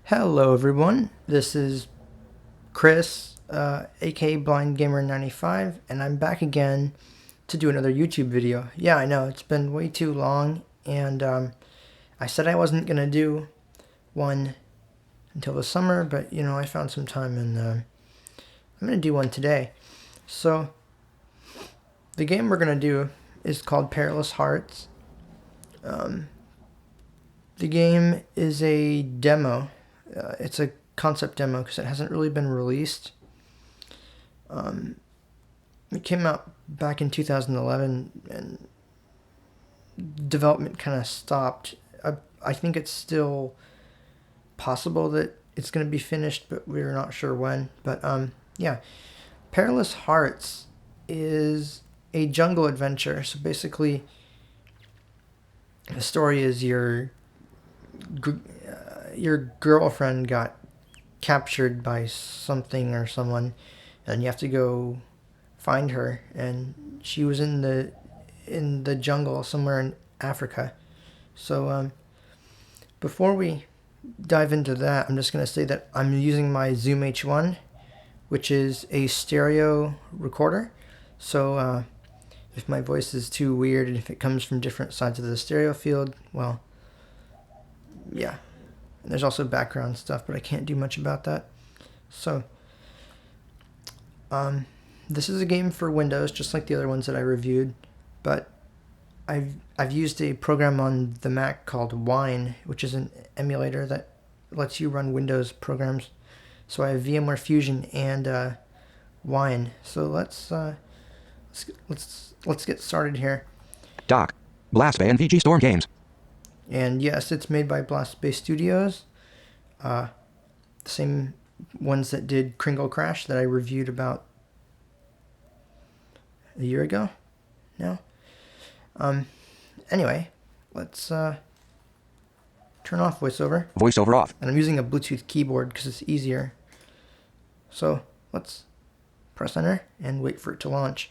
Hello everyone, this is Chris, aka Blind Gamer 95, and I'm back again to do another YouTube video. Yeah, I know, it's been way too long, and I said I wasn't gonna do one until the summer, but I found some time, and I'm gonna do one today. So, the game we're gonna do is called Perilous Hearts. The game is a demo. It's a concept demo because it hasn't really been released. It came out back in 2011 and development kind of stopped. I think it's still possible that it's going to be finished, but we're not sure when. But yeah, Perilous Hearts is a jungle adventure. So basically, the story is your girlfriend got captured by something or someone, and you have to go find her. And she was in the jungle somewhere in Africa. So before we dive into that, I'm just going to say that I'm using my Zoom H1, which is a stereo recorder. So if my voice is too weird and if it comes from different sides of the stereo field, well, yeah. And there's also background stuff, but I can't do much about that. So, this is a game for Windows, just like the other ones that I reviewed, but I've used a program on the Mac called Wine, which is an emulator that lets you run Windows programs. So I have VMware Fusion and Wine. So let's get started here. Doc. Blast Bay and VG Storm Games. And yes, it's made by Blast Bay Studios. The same ones that did Kringle Crash that I reviewed about a year ago now. Anyway, let's turn off VoiceOver. VoiceOver off. And I'm using a Bluetooth keyboard because it's easier. So let's press enter and wait for it to launch.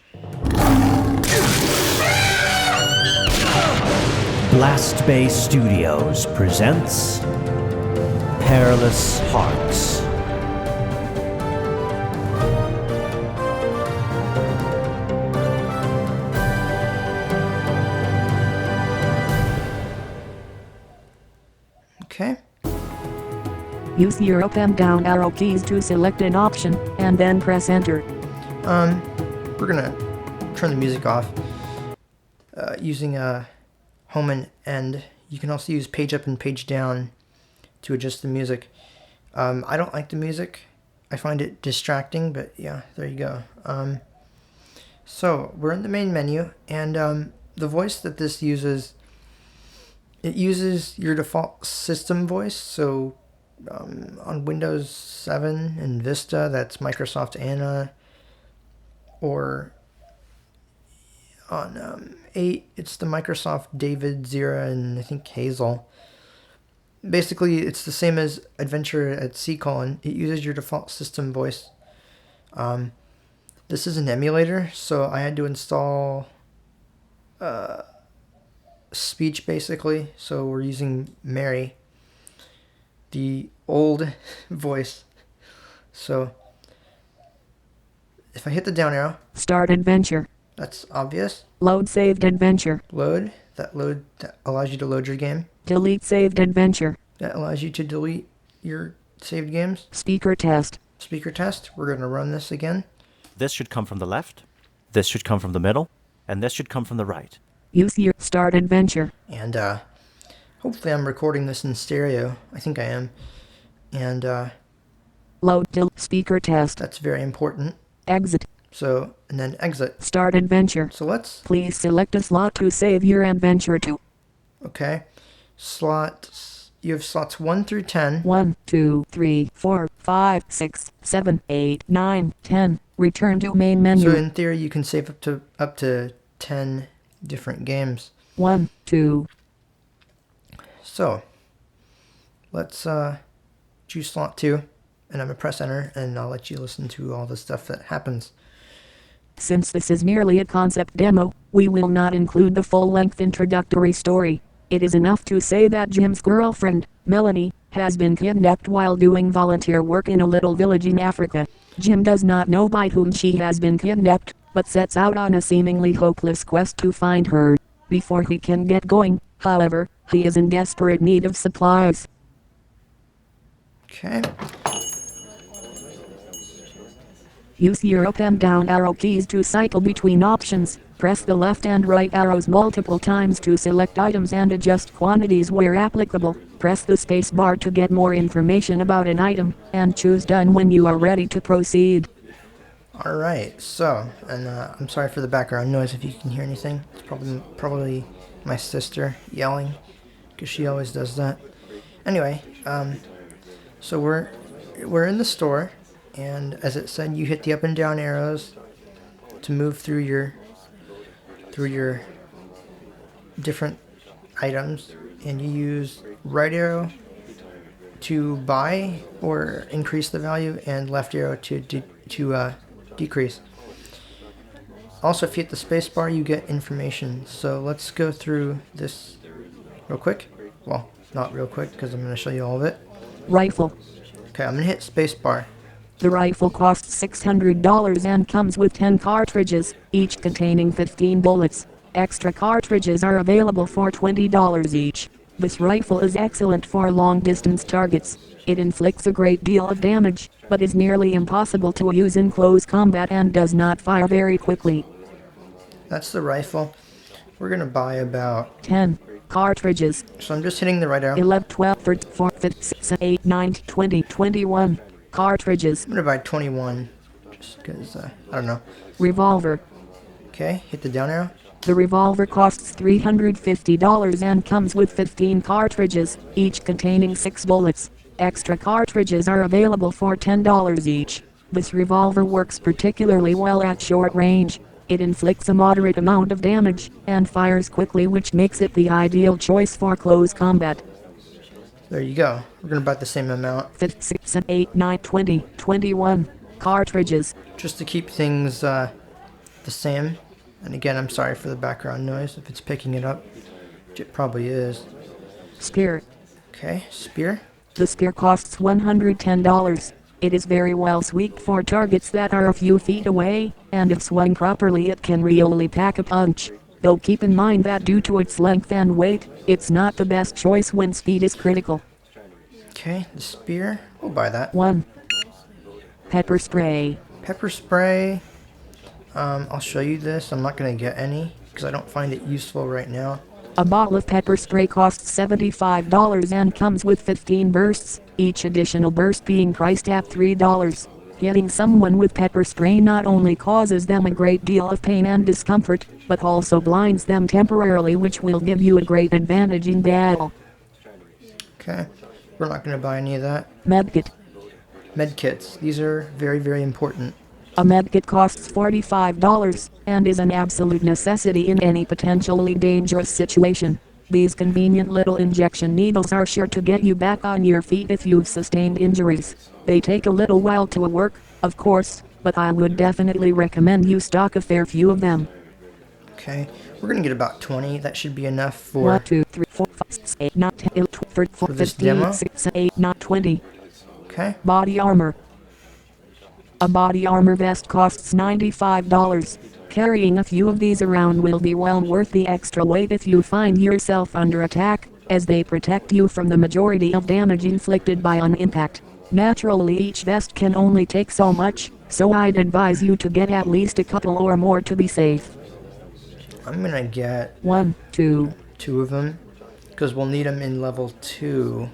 Blast Bay Studios presents Perilous Hearts. Okay. Use your up and down arrow keys to select an option, and then press enter. We're gonna turn the music off using home and end. You can also use page up and page down to adjust the music. I don't like the music. I find it distracting, but yeah, there you go. So we're in the main menu, and the voice that this uses, it uses your default system voice. So on Windows 7 and Vista, that's Microsoft Anna, or on 8, it's the Microsoft David, Zira, and I think Hazel. Basically, it's the same as Adventure at Sea. It uses your default system voice. This is an emulator, so I had to install speech, basically. So we're using Mary, the old voice. So if I hit the down arrow, Start adventure. that's obvious. Load saved adventure. Load that allows you to load your game. Delete saved adventure. That allows you to delete your saved games. Speaker test. Speaker test. We're going to run this again. This should come from the left, this should come from the middle, and this should come from the right. Use your start adventure. And hopefully I'm recording this in stereo. I think I am. And Load speaker test. that's very important. Exit. So, and then exit. Start adventure. So let's, Please select a slot to save your adventure to. okay. Slots, you have slots 1 through 10. 1, 2, 3, 4, 5, 6, 7, 8, 9, 10. Return to main menu. So in theory you can save up to 10 different games. 1, 2. So, let's choose slot 2, and I'm going to press enter, and I'll let you listen to all the stuff that happens. Since this is merely a concept demo, we will not include the full-length introductory story. It is enough to say that Jim's girlfriend, Melanie, has been kidnapped while doing volunteer work in a little village in Africa. Jim does not know by whom she has been kidnapped, but sets out on a seemingly hopeless quest to find her. Before he can get going, however, he is in desperate need of supplies. Okay. Use your up and down arrow keys to cycle between options. Press the left and right arrows multiple times to select items and adjust quantities where applicable. Press the space bar to get more information about an item, and choose done when you are ready to proceed. Alright, so, and I'm sorry for the background noise if you can hear anything. It's probably my sister yelling, because she always does that. Anyway, so we're in the store, and as it said, you hit the up and down arrows to move through your different items, and you use right arrow to buy or increase the value, and left arrow to decrease. Also, if you hit the space bar, you get information. So let's go through this real quick. Well, not real quick, because I'm going to show you all of it. Rifle. Okay, I'm going to hit space bar. The rifle costs $600 and comes with 10 cartridges, each containing 15 bullets. Extra cartridges are available for $20 each. This rifle is excellent for long-distance targets. It inflicts a great deal of damage, but is nearly impossible to use in close combat and does not fire very quickly. That's the rifle. We're going to buy about 10 cartridges. So I'm just hitting the right arrow. 11, 12, 13, 14, 15, 16, 8, 9, 20, 21 cartridges. I'm going to buy 21, just because, I don't know. Revolver. Okay, hit the down arrow. The revolver costs $350 and comes with 15 cartridges, each containing 6 bullets. Extra cartridges are available for $10 each. This revolver works particularly well at short range. It inflicts a moderate amount of damage and fires quickly, which makes it the ideal choice for close combat. There you go. We're going to buy the same amount. 5, 6, 7, 8, 9, 20, 21 cartridges. Just to keep things the same. And again, I'm sorry for the background noise if it's picking it up, which it probably is. Spear. Okay, spear. The spear costs $110. It is very well suited for targets that are a few feet away, and if swung properly it can really pack a punch. Though keep in mind that due to its length and weight, it's not the best choice when speed is critical. Okay, the spear. We'll buy that. 1. Pepper spray. Pepper spray. I'll show you this. I'm not going to get any because I don't find it useful right now. A bottle of pepper spray costs $75 and comes with 15 bursts, each additional burst being priced at $3. Hitting someone with pepper spray not only causes them a great deal of pain and discomfort, but also blinds them temporarily, which will give you a great advantage in battle. Okay, we're not going to buy any of that. Medkit. Medkits. These are very, very important. A medkit costs $45 and is an absolute necessity in any potentially dangerous situation. These convenient little injection needles are sure to get you back on your feet if you've sustained injuries. They take a little while to work, of course, but I would definitely recommend you stock a fair few of them. Okay, we're going to get about 20. That should be enough for 1, 2, 3, 4, 5, 6, 8, 9, 10, 11, 12, 13, 14, this 15, demo? 16, 8, 9, 20. Okay. Body armor. A body armor vest costs $95. Carrying a few of these around will be well worth the extra weight if you find yourself under attack, as they protect you from the majority of damage inflicted by an impact. Naturally, each vest can only take so much, so I'd advise you to get at least a couple or more to be safe. I'm going to get 1, 2. 2 of them because we'll need them in level 2.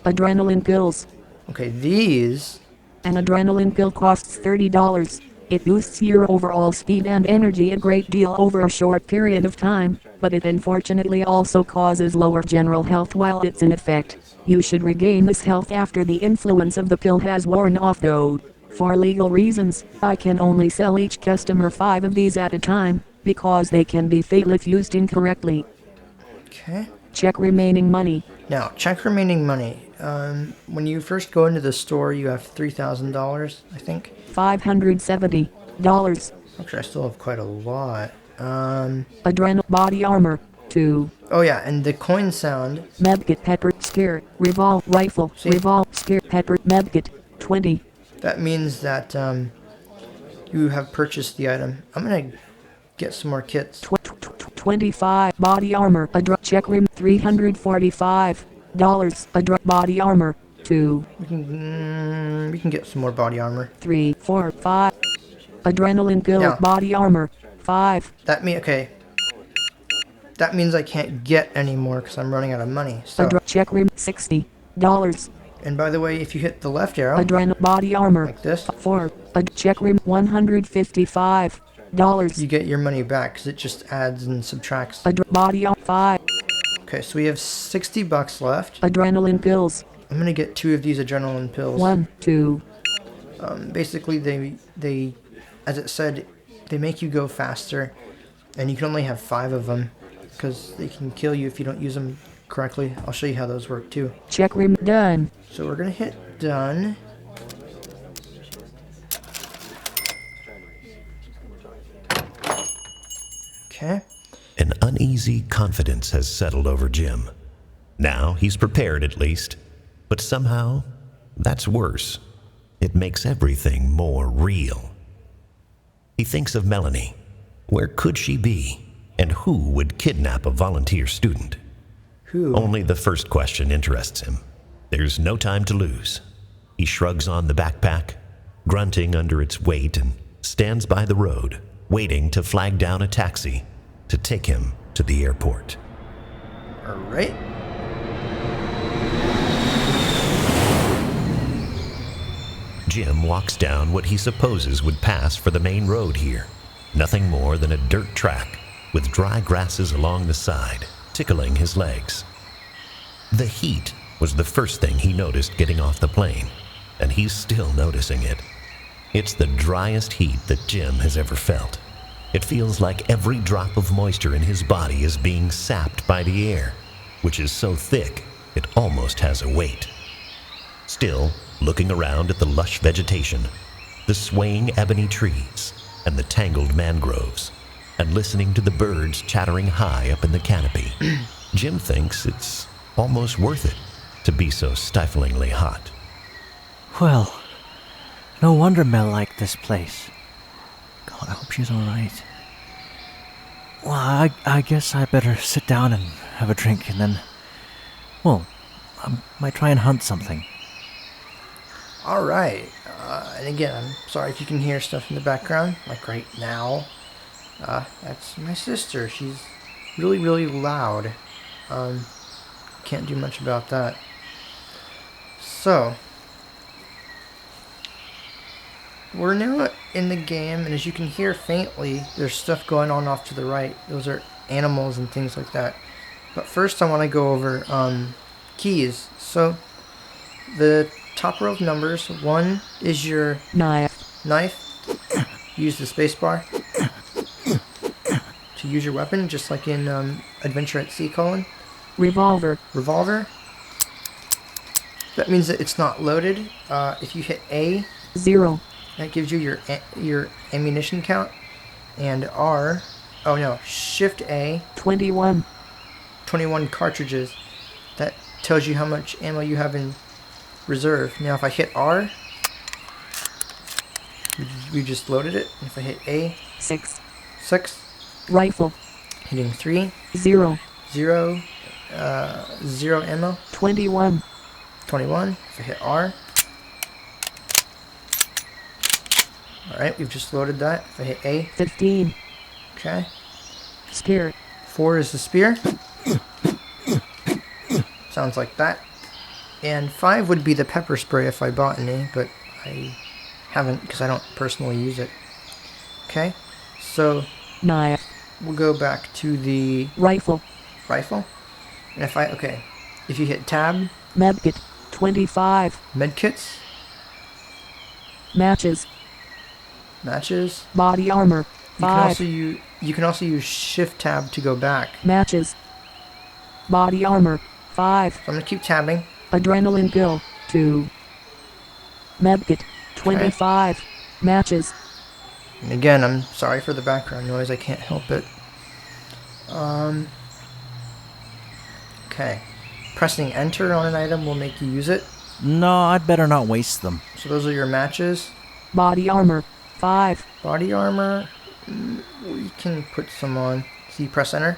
Adrenaline pills. Okay, these. An adrenaline pill costs $30. It boosts your overall speed and energy a great deal over a short period of time, but it unfortunately also causes lower general health while it's in effect. You should regain this health after the influence of the pill has worn off though. For legal reasons, I can only sell each customer 5 of these at a time, because they can be fatal if used incorrectly. Okay. Check remaining money. Now, check remaining money. When you first go into the store, you have $3,000, I think. $570. Actually, I still have quite a lot. Adrenal body armor. 2. Oh yeah, and the coin sound. Medkit pepper spear revolve rifle See? revolve spear pepper medkit 20. That means that you have purchased the item. I'm gonna get some more kits. 25 body armor a drug check rim $345 a drug body armor 2. We can get some more body armor. 3 4 5 adrenaline pill Yeah. body armor 5. Okay. That means I can't get any more because I'm running out of money. A So, drug check rim $60. and by the way, if you hit the left arrow, Adrenal body armor like this, 4. A check rim $155. you get your money back because it just adds and subtracts. Body armor 5. Okay, so we have $60 left. Adrenaline pills I'm gonna get 2 of these adrenaline pills. 1 2. Basically, they, as it said, they make you go faster, and you can only have 5 of them because they can kill you if you don't use them correctly. I'll show you how those work too. Check rim done. So we're gonna hit done. Okay. An uneasy confidence has settled over Jim. Now he's prepared at least, but somehow that's worse. It makes everything more real. He thinks of Melanie. Where could she be? And who would kidnap a volunteer student? Who? Only the first question interests him. There's no time to lose. He shrugs on the backpack, grunting under its weight, and stands by the road, waiting to flag down a taxi to take him to the airport. All right. Jim walks down what he supposes would pass for the main road here. Nothing more than a dirt track with dry grasses along the side, tickling his legs. The heat was the first thing he noticed getting off the plane, and he's still noticing it. It's the driest heat that Jim has ever felt. It feels like every drop of moisture in his body is being sapped by the air, which is so thick it almost has a weight. Still, looking around at the lush vegetation, the swaying ebony trees, and the tangled mangroves, and listening to the birds chattering high up in the canopy, Jim thinks it's almost worth it to be so stiflingly hot. Well, no wonder Mel liked this place. God, I hope she's alright. Well, I guess I better sit down and have a drink and then, well, I might try and hunt something. All right. And again, I'm sorry if you can hear stuff in the background, like right now. That's my sister. She's really, really loud. Can't do much about that. So, we're now in the game, and as you can hear faintly, there's stuff going on off to the right. Those are animals and things like that. But first I want to go over keys. So, the top row of numbers, 1 is your Knife. Use the spacebar to use your weapon, just like in Adventure at Sea, Revolver. Revolver. That means that it's not loaded. If you hit A, 0. that gives you your ammunition count. And R, Shift A, 21. 21 cartridges. That tells you how much ammo you have in reserve. Now if I hit R, we just loaded it. If I hit A, 6. 6, Rifle. hitting 3, 0. 0, 0 ammo, 21. 21. If I hit R, alright, we've just loaded that. If I hit A, 15. okay. Spear. 4 is the spear. Sounds like that. And 5 would be the pepper spray if I bought any, but I haven't because I don't personally use it. Okay, so Knife. we'll go back to the Rifle. rifle. And if you hit tab, Medkit. 25. medkits, Matches. matches. Body armor. You can 5. also use shift tab to go back. Matches. Body armor. 5. So I'm gonna keep tabbing. Adrenaline pill. 2. Medkit. 25. Matches. And again, I'm sorry for the background noise. I can't help it. Okay. Pressing enter on an item will make you use it. No, I'd better not waste them. So those are your matches. Body armor, 5. Body armor, we can put some on. So you press enter.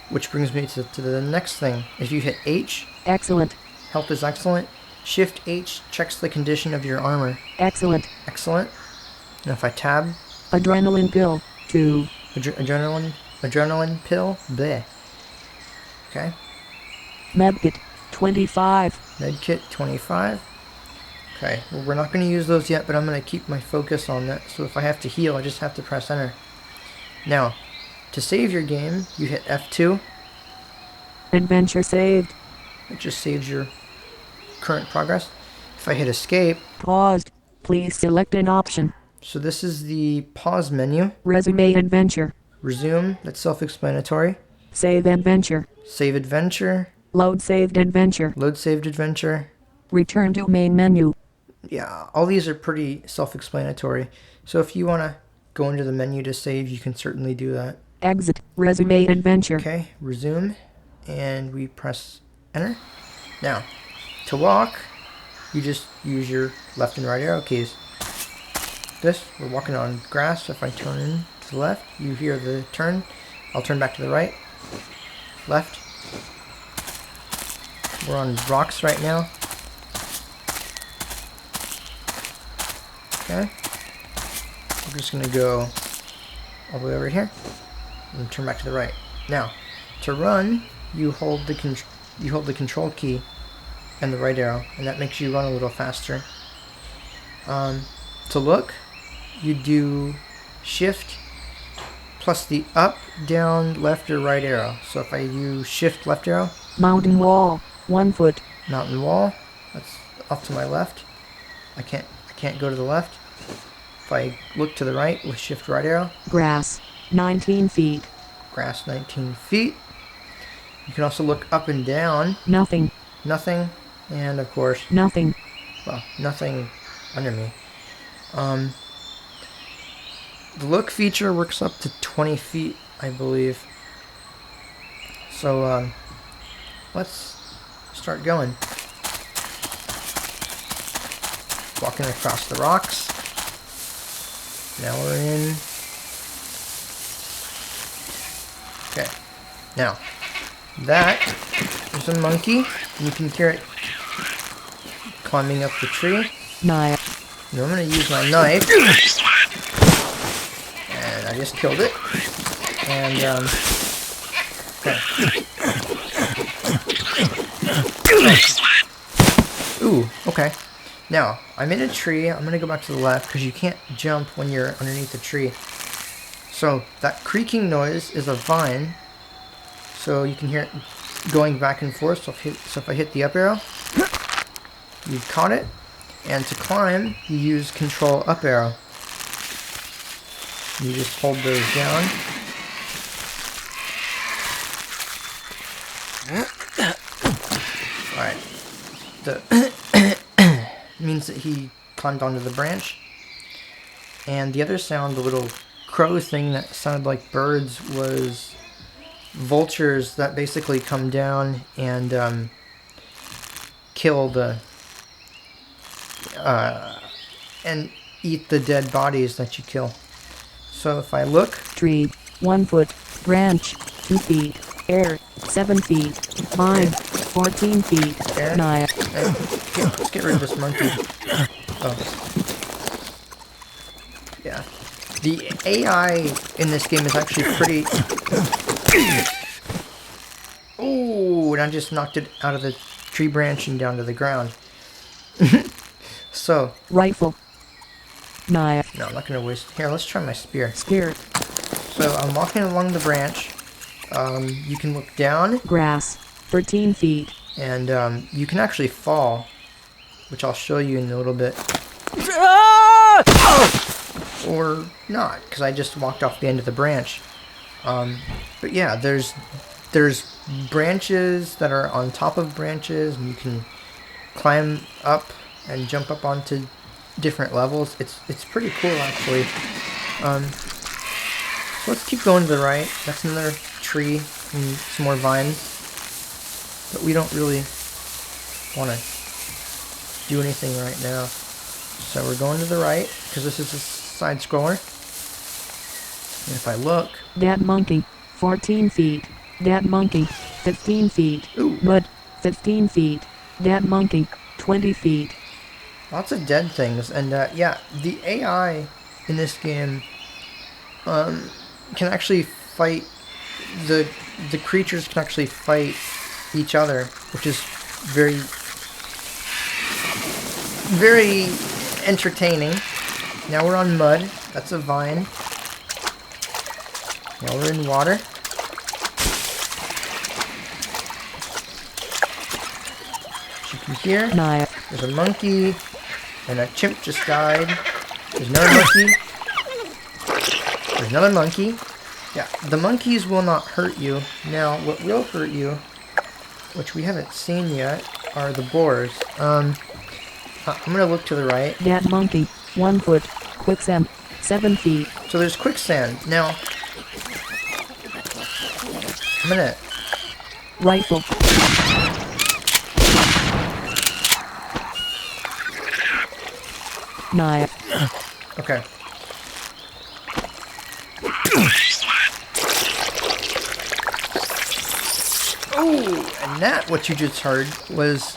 Which brings me to the next thing. If you hit H, Excellent, health is excellent. Shift H checks the condition of your armor. excellent. Excellent. And if I tab, Adrenaline pill, 2. adrenaline pill, bleh. Okay. Medkit, 25. Medkit 25. Okay, well, we're not going to use those yet, but I'm going to keep my focus on that. So if I have to heal, I just have to press enter. Now, to save your game, you hit F2. Adventure saved. It just saves your current progress. If I hit escape, Paused. Please select an option. so this is the pause menu. Resume adventure. Resume, that's self-explanatory. Save adventure. Save adventure. Load saved adventure. Load saved adventure. Return to main menu. Yeah, all these are pretty self-explanatory. So if you want to go into the menu to save, you can certainly do that. Exit. Resume adventure. Okay, resume, and we press enter. Now, to walk, you just use your left and right arrow keys. We're walking on grass. If I turn in to the left, you hear the turn. I'll turn back to the right. Left. We're on rocks right now. Okay. We're just gonna go all the way over here and turn back to the right. Now, to run, you hold the control key and the right arrow, and that makes you run a little faster. To look, you do shift plus the up, down, left, or right arrow. So if I use shift left arrow, Mountain wall, 1 foot. mountain wall, that's off to my left. I can't go to the left. If I look to the right with shift right arrow, Grass, 19 feet. grass 19 feet. You can also look up and down, Nothing, nothing, and of course, nothing. well, nothing under me. The look feature works up to 20 feet, I believe. So, let's start going. Walking across the rocks. Now we're in. Okay. Now, that is a monkey. And you can hear it climbing up the tree. Knife, Now I'm going to use my knife. And I just killed it. And, okay. Ooh, okay. Now, I'm in a tree. I'm going to go back to the left because you can't jump when you're underneath the tree. So, that creaking noise is a vine. So, you can hear it going back and forth. So if I hit the up arrow, you've caught it. And to climb, you use control up arrow. You just hold those down. Alright. Means that he climbed onto the branch. And the other sound, the little crow thing that sounded like birds, was vultures that basically come down and kill the and eat the dead bodies that you kill. So if I look, tree, 1 foot. Branch, 2 feet. Air, 7 feet. Vine, 14 feet. Air? Knife, let's get rid of this monkey. Oh. Yeah. The AI in this game is actually pretty... Oh, and I just knocked it out of the tree branch and down to the ground. So, rifle. Knife, no, I'm not going to waste... Here, let's try my spear. spear. So, I'm walking along the branch. You can look down, Grass, 13 feet. and you can actually fall, which I'll show you in a little bit. Or not, because I just walked off the end of the branch. But yeah, there's branches that are on top of branches, and you can climb up and jump up onto different levels. It's pretty cool, actually. So let's keep going to the right. That's another tree. some more vines. But we don't really want to do anything right now. So we're going to the right, because this is a side scroller. And if I look... Dead monkey, 14 feet. Dead monkey, 15 feet. Ooh. Mud, 15 feet. Dead monkey, 20 feet. Lots of dead things. And yeah, the AI in this game can actually fight... The creatures can actually fight each other, which is very, very entertaining. Now we're on mud. That's a vine. Now we're in water. As you can hear, there's a monkey, and a chimp just died. There's another monkey. There's another monkey. Yeah, the monkeys will not hurt you. Now, what will hurt you, which we haven't seen yet, are the boars. I'm gonna look to the right. Dead monkey, 1 foot. Quicksand, 7 feet. So there's quicksand. Now, I'm gonna... Rifle. Knife. Okay. Oh, and that, what you just heard, was,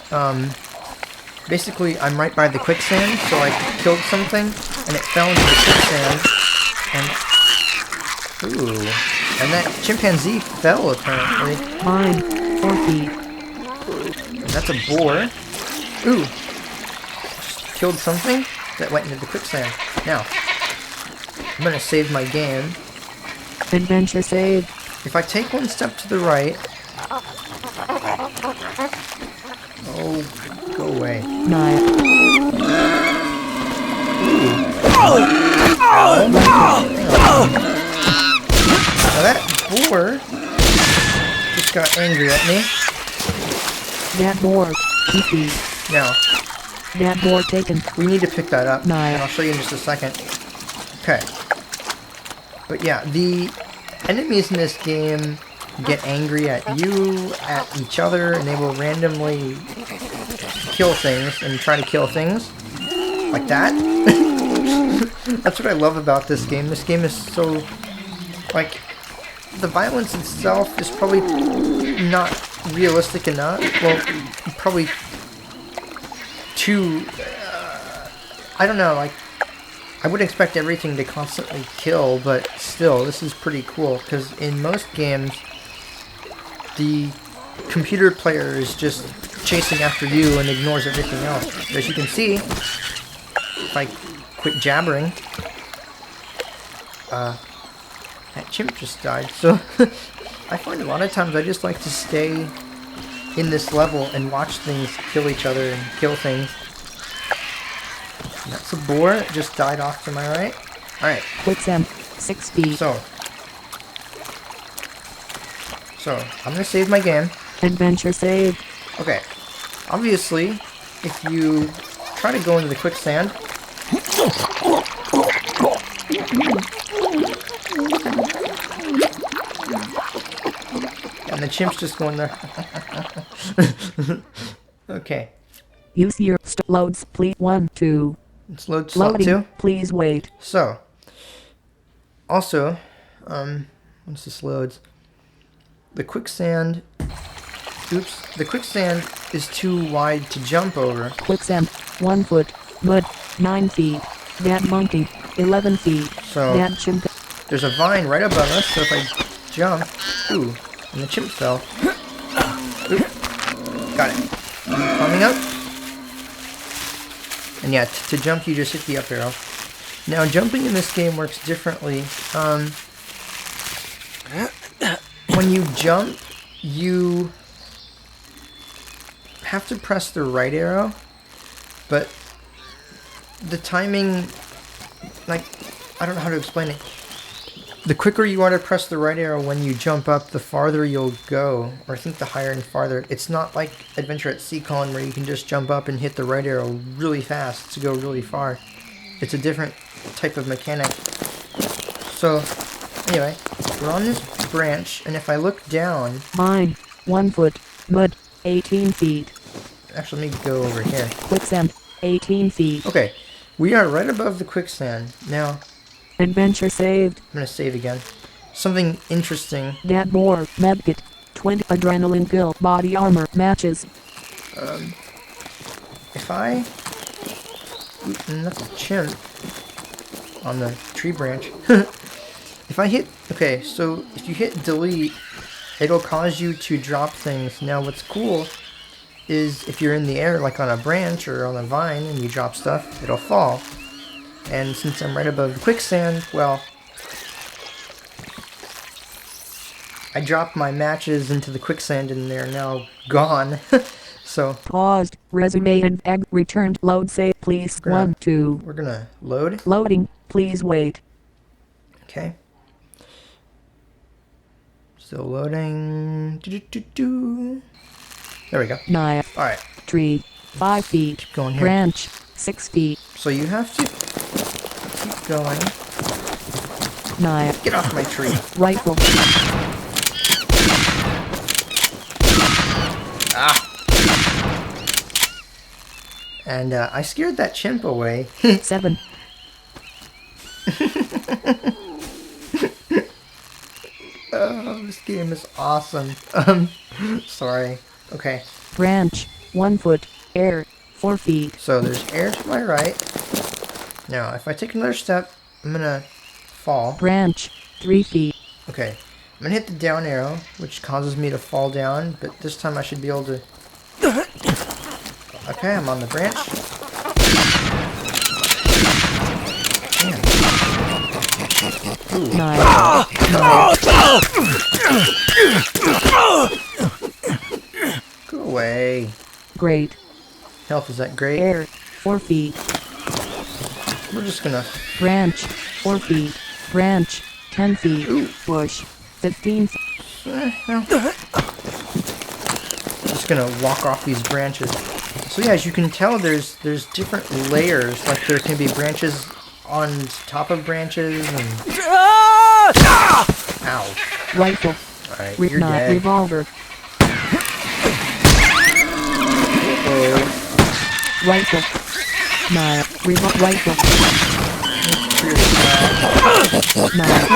basically, I'm right by the quicksand, so I killed something, and it fell into the quicksand, and... Ooh. And that chimpanzee fell, apparently. Mine, 4 feet. And that's a boar. Ooh. Just killed something that went into the quicksand. Now, I'm gonna save my game. Adventure saved. If I take one step to the right... Oh, go away. Knife. Now that boar just got angry at me. That boar, 2 feet. Now, That boar taken. we need to pick that up, No. and I'll show you in just a second. Okay. But yeah, the enemies in this game get angry at you, at each other, and they will randomly kill things and try to kill things. Like that. That's what I love about this game. This game is so... Like, the violence itself is probably not realistic enough. Well, probably too... I don't know, like... I would expect everything to constantly kill, but still, this is pretty cool, because in most games, the computer player is just chasing after you and ignores everything else. But as you can see, if I quit jabbering, that chimp just died. So I find a lot of times I just like to stay in this level and watch things kill each other and kill things. And that's a boar that just died off to my right. Alright. Quicksand, 6 feet. So I'm gonna save my game. Adventure saved. Okay. Obviously, if you try to go into the quicksand, and the chimp's just going there. Okay. Use your loads, please. 1, 2. It's load slot Loading. 2. Please wait. So, also, once this loads, the quicksand, oops, the quicksand is too wide to jump over. Quicksand, 1 foot. Mud, 9 feet. That monkey, 11 feet. So, That chimp. there's a vine right above us, so if I jump, ooh, and the chimp fell. Ooh, got it. I'm coming up. And yeah, to jump, you just hit the up arrow. Now, jumping in this game works differently. When you jump, you have to press the right arrow, but the timing, like, I don't know how to explain it. The quicker you are to press the right arrow when you jump up, the farther you'll go. Or I think the higher and farther. It's not like Adventure at Seacon where you can just jump up and hit the right arrow really fast to go really far. It's a different type of mechanic. So, Anyway, we're on this branch, and if I look down... Mine. 1 foot. Mud. 18 feet. Actually, let me go over here. Quicksand. 18 feet. Okay, we are right above the quicksand. Now, Adventure saved. I'm gonna save again. Something interesting. Dead boar. Medkit. 20 adrenaline pill. Body armor. Matches. If I... Ooh, that's a chimp on the tree branch. If I hit... Okay, so if you hit delete, it'll cause you to drop things. Now, what's cool is if you're in the air, like on a branch or on a vine, and you drop stuff, it'll fall. And since I'm right above the quicksand, well... I dropped my matches into the quicksand and they're now gone. So... Paused. Resume and egg returned. Load save, please. We're gonna- 1, 2. We're gonna load. Loading. Please wait. Okay. Still loading. Do-do-do-do. There we go. Knife. Alright, Tree. 5 feet. keep going here. Branch. 6 feet. So you have to keep going. Knife. Get off my tree. Rifle. And I scared that chimp away. 7. Oh, this game is awesome. Sorry. Okay, Branch. 1 foot. Air. 4 feet. so there's air to my right. Now, if I take another step, I'm gonna fall. Branch. 3 feet. Okay, I'm gonna hit the down arrow, which causes me to fall down, but this time I should be able to... Okay, I'm on the branch. Damn. Knife. Go away. Great. Health is that great? Air. 4 feet. We're just gonna... Branch. 4 feet. Branch. 10 feet. Ooh. Bush. 15 feet. Just gonna walk off these branches. So yeah, as you can tell, there's different layers. Like there can be branches on top of branches and... Ow. Rifle. Alright, you're Not dead. revolver. Oh, Rifle. Knife. Rifle. Knife.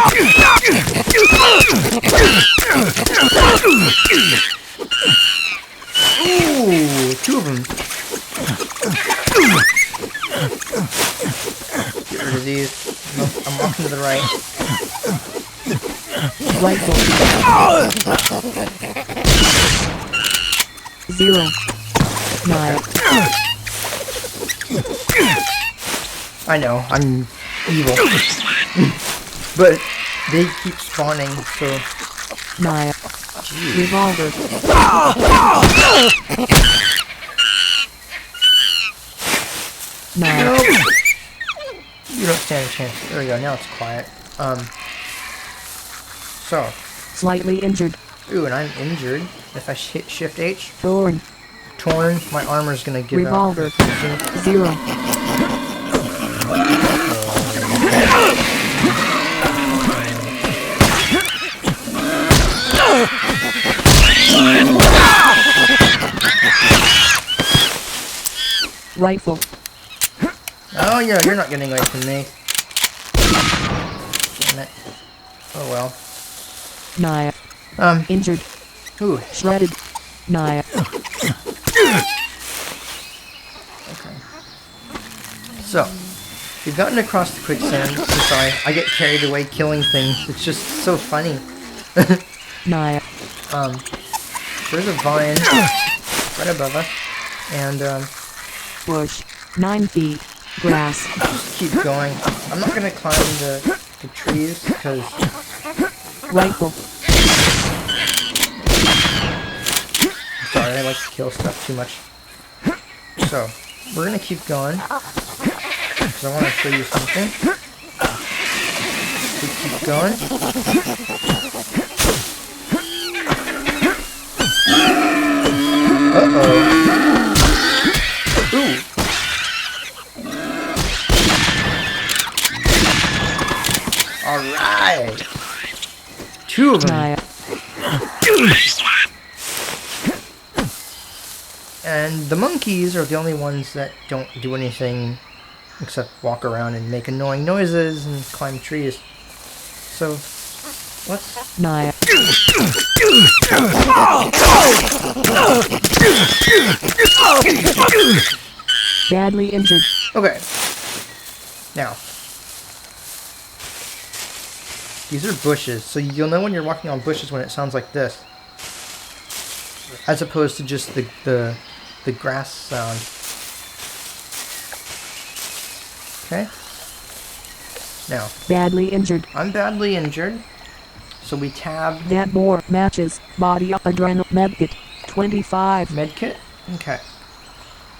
ooh, 2 of them. Get rid of these. Nope, I'm walking to the right. Rifle. 0. Knife. I know, I'm evil. But they keep spawning, so... Knife. Revolver. Knife. Nope. You don't stand a chance. There we go, now it's quiet. So... Slightly injured. Ooh, and I'm injured. If I hit Shift H, Torn. torn, my armor's gonna give Revolver. out. 0. Rifle. Oh, yeah, you're not getting away from me. Damn it. Oh, well. Knife. Injured. Ooh, Shredded. Knife. so, we've gotten across the quicksand. I'm sorry, I get carried away killing things. It's just so funny. Knife. There's a vine right above us. And, Bush. 9 feet. Grass. just keep going. I'm not gonna climb the trees, because... Rifle. Sorry, I like to kill stuff too much. So, we're gonna keep going. Because I want to show you something. Keep going. Uh-oh. Ooh. Alright. two of them. Naya. And the monkeys are the only ones that don't do anything except walk around and make annoying noises and climb trees. So, let's... Naya. Badly injured. Okay. Now. These are bushes, so you'll know when you're walking on bushes when it sounds like this. As opposed to just the grass sound. Okay? Now. Badly injured. I'm badly injured. So we tab That more matches. Body up adrenal medkit. 25. medkit. Okay.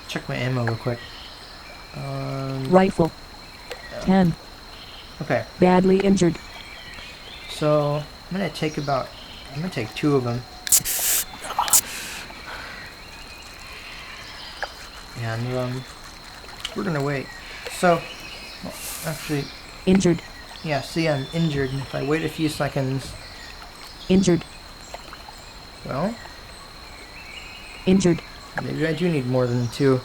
Check my ammo real quick. Rifle. 10. Okay. Badly injured. So I'm gonna take two of them. And we're gonna wait. So well, actually, Injured. yeah. See, I'm injured. And if I wait a few seconds, Injured. well, Injured. maybe I do need more than two.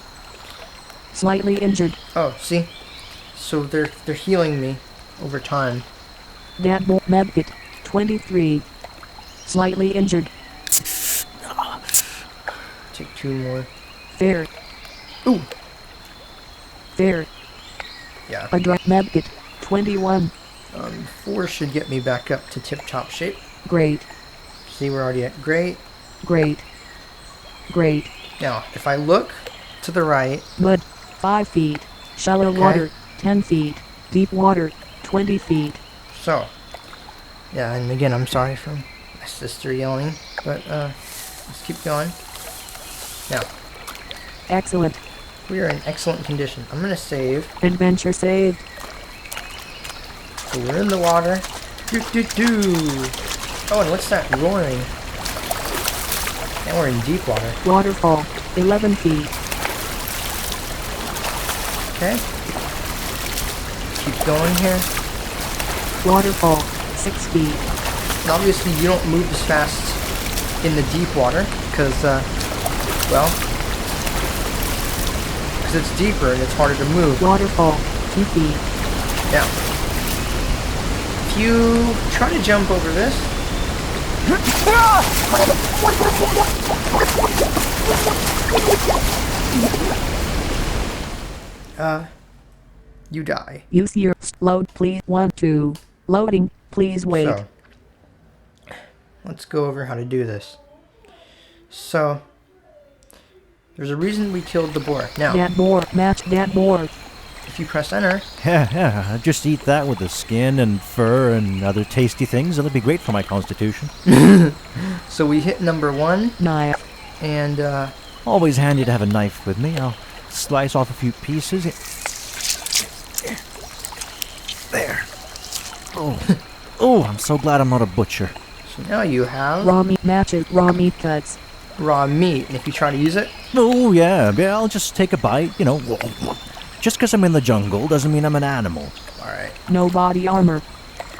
Slightly injured. Oh, see. So they're healing me over time. That more medkit. 23. Slightly injured. Take two more. Fair. Ooh. Fair. Yeah. Adrenal medkit. 21. 4 should get me back up to tip-top shape. Great. See, we're already at great. Great. Great. Now, if I look to the right, Mud. 5 feet. Shallow Okay. water. 10 feet. Deep water. 20 feet. so, yeah, and again, I'm sorry for my sister yelling, but let's keep going. Now, Excellent. we are in excellent condition. I'm gonna save. Adventure saved. So we're in the water. Oh, and what's that roaring? Now we're in deep water. Waterfall. 11 feet. Okay. Keep going here. Waterfall. 6 feet. And obviously, you don't move as fast in the deep water because, well, because it's deeper and it's harder to move. Waterfall. 2 feet. Now, if you try to jump over this, you die. Use your load, please. 1, 2. Loading. Please wait. So, let's go over how to do this. So, there's a reason we killed the boar. Now, That boar. Match that boar. if you press enter, Yeah, just eat that with the skin and fur and other tasty things. It'll be great for my constitution. so we hit number 1, Knife. and Always handy to have a knife with me. I'll slice off a few pieces. There. Oh, oh! I'm so glad I'm not a butcher. so now you have Raw meat matches. Raw meat cuts. raw meat. And if you try to use it, Oh yeah, I'll just take a bite. You know, just because I'm in the jungle doesn't mean I'm an animal. alright. No body armor.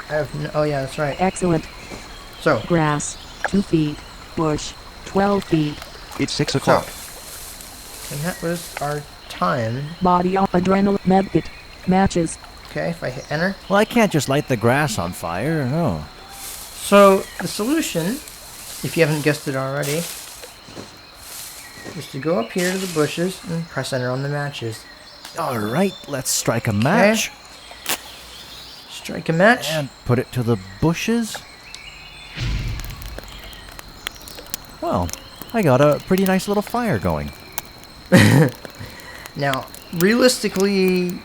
I have no, oh yeah, that's right. Excellent. So, Grass. 2 feet. Bush. 12 feet. It's 6 so, o'clock. and that was our time. Body up adrenal medkit. Matches. Okay, if I hit enter. Well, I can't just light the grass on fire. No. So, the solution, if you haven't guessed it already, is to go up here to the bushes and press enter on the matches. All right, let's strike a match Strike a match. and put it to the bushes. Well, I got a pretty nice little fire going. Now, realistically,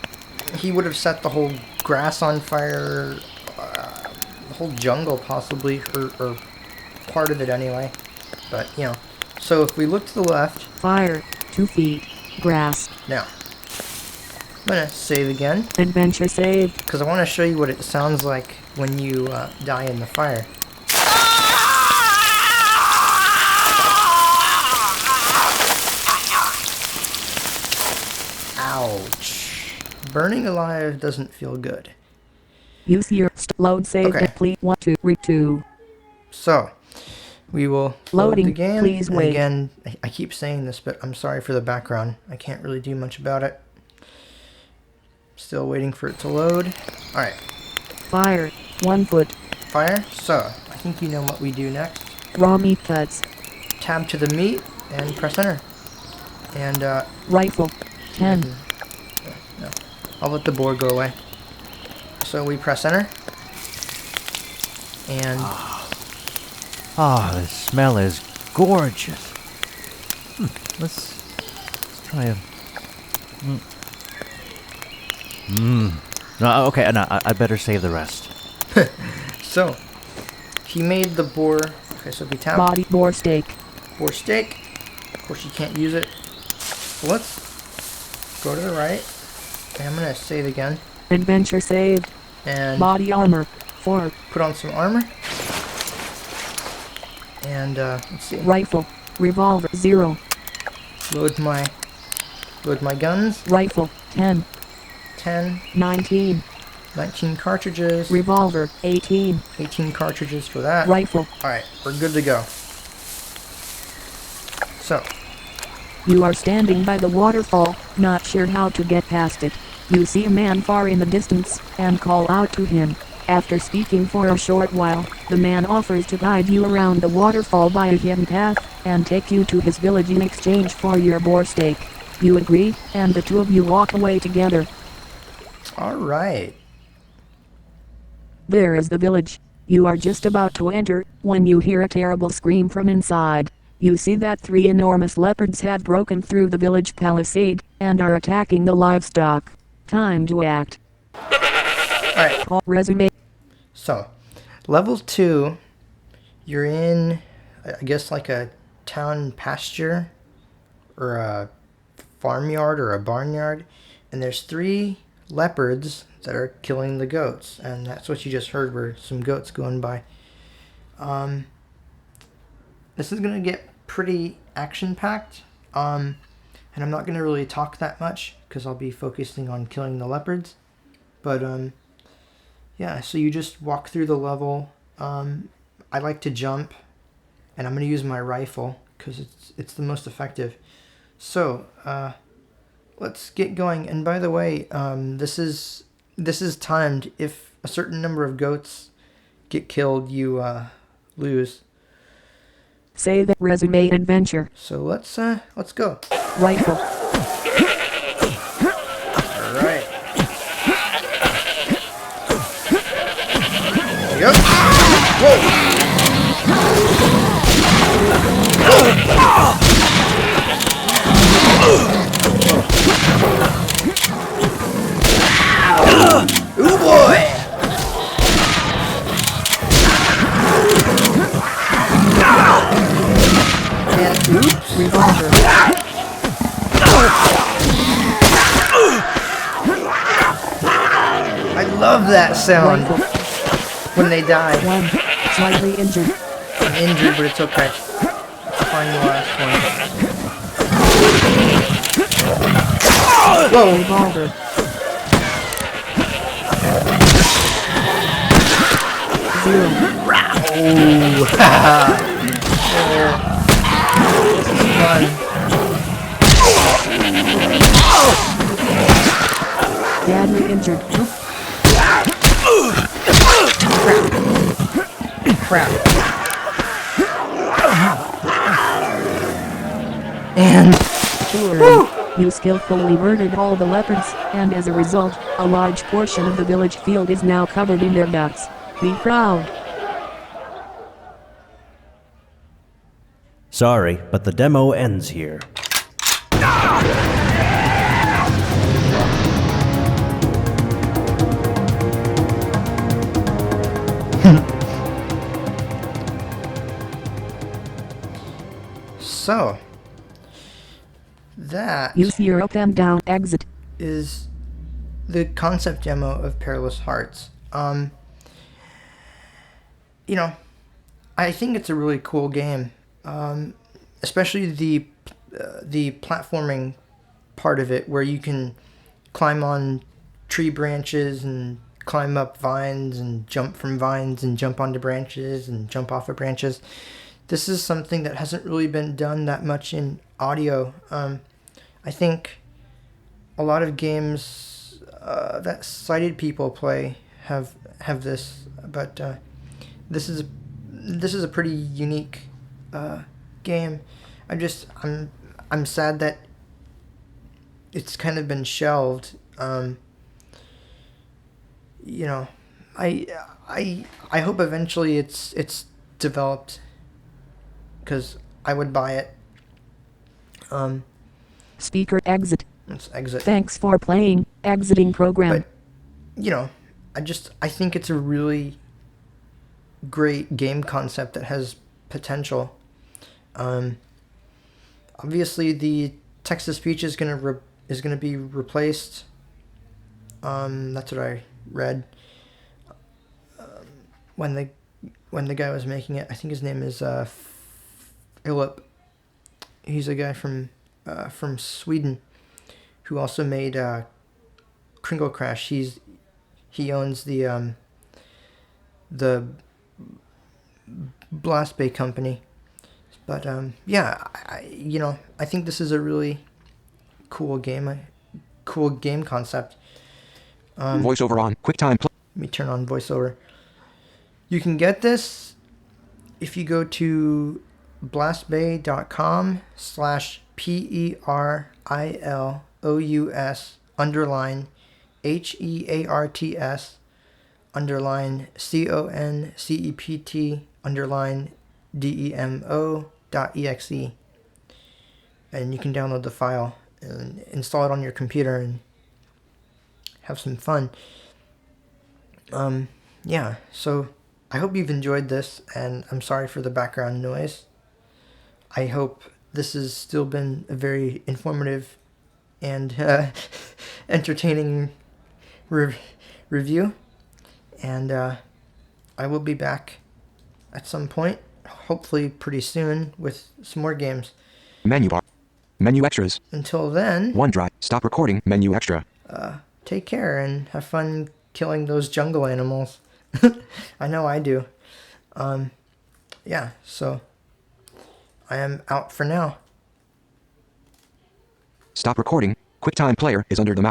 he would have set the whole grass on fire, the whole jungle possibly, or part of it anyway. But, you know, so if we look to the left, Fire. 2 feet. Grass. now, I'm going to save again, Adventure saved. because I want to show you what it sounds like when you die in the fire. Ouch. Burning alive doesn't feel good. Use your load save. Okay. Please 1, 2, 2. So we will load Loading. the game. Please And wait. again, I keep saying this, but I'm sorry for the background. I can't really do much about it. Still waiting for it to load. Alright, Fire. 1 foot. fire. So, I think you know what we do next. Raw meat cuts. Tab to the meat and press enter. And, Rifle. 10. no, I'll let the board go away. So we press enter. And Ah, the smell is gorgeous. Let's try a... No, okay, no, I better save the rest. so, he made the boar. Okay, so if we tap Body boar steak. boar steak, of course you can't use it. So let's go to the right. And I'm going to save again. Adventure saved. And Body armor. 4. put on some armor. And let's see. Rifle. Revolver. 0. Load my guns. Rifle. 10. 10, 19. 19 cartridges. Revolver. 18. 18 cartridges for that. Rifle. Alright, we're good to go. So, You are standing by the waterfall, not sure how to get past it. You see a man far in the distance, and call out to him. After speaking for a short while, the man offers to guide you around the waterfall by a hidden path, and take you to his village in exchange for your boar steak. You agree, and the two of you walk away together. alright. There is the village. You are just about to enter, when you hear a terrible scream from inside. You see that 3 enormous leopards had broken through the village palisade, and are attacking the livestock. Time to act. Alright, Call resume. so, level 2, you're in, I guess, like a town pasture, or a farmyard, or a barnyard, and there's 3 leopards that are killing the goats, and that's what you just heard were some goats going by. This is going to get pretty action-packed, and I'm not going to really talk that much, because I'll be focusing on killing the leopards, but, yeah, so you just walk through the level. I like to jump, and I'm going to use my rifle, because it's the most effective. So, let's get going, and by the way, this is timed. If a certain number of goats get killed, you lose. Say that resume adventure. So let's go. Rifle. All right. Yep. Ooh boy. And oops. Revolver. I love that sound Rifle. when they die. 1. Slightly injured. I'm injured, but it's okay. Let's find the last one. Whoa! Revolver. 0. Ooh, haha. This is fun. Badly injured. Crap. And Sure. You skillfully murdered all the leopards, and as a result, a large portion of the village field is now covered in their guts. Be proud. Sorry, but the demo ends here. so that Use your up and down exit. is the concept demo of Perilous Hearts. You know, I think it's a really cool game, especially the platforming part of it, where you can climb on tree branches and climb up vines and jump from vines and jump onto branches and jump off of branches. This is something that hasn't really been done that much in audio. I think a lot of games that sighted people play have this, but this is a pretty unique game. I'm sad that it's kind of been shelved. You know, I hope eventually it's developed, because I would buy it. Speaker exit. Let's exit. Thanks for playing. Exiting program. But, you know, I think it's a really great game concept that has potential. Obviously, the text-to-speech is gonna be replaced. That's what I read. When the guy was making it, I think his name is Philip. He's a guy from Sweden, who also made Kringle Crash. He owns the Blast Bay company. But yeah, I think this is a really cool game concept. Voiceover on. QuickTime. Let me turn on voiceover. You can get this if you go to blastbay.com/PERILOUS_concept_demo.exe, and you can download the file and install it on your computer and have some fun. Yeah, so I hope you've enjoyed this, and I'm sorry for the background noise. I hope this has still been a very informative and entertaining review, and I will be back at some point, hopefully pretty soon, with some more games. Menu bar. Menu extras. Until then, OneDrive. Stop recording. Menu extra. take care and have fun killing those jungle animals. I know I do. Yeah, so I am out for now. Stop recording. QuickTime Player is under the mouse.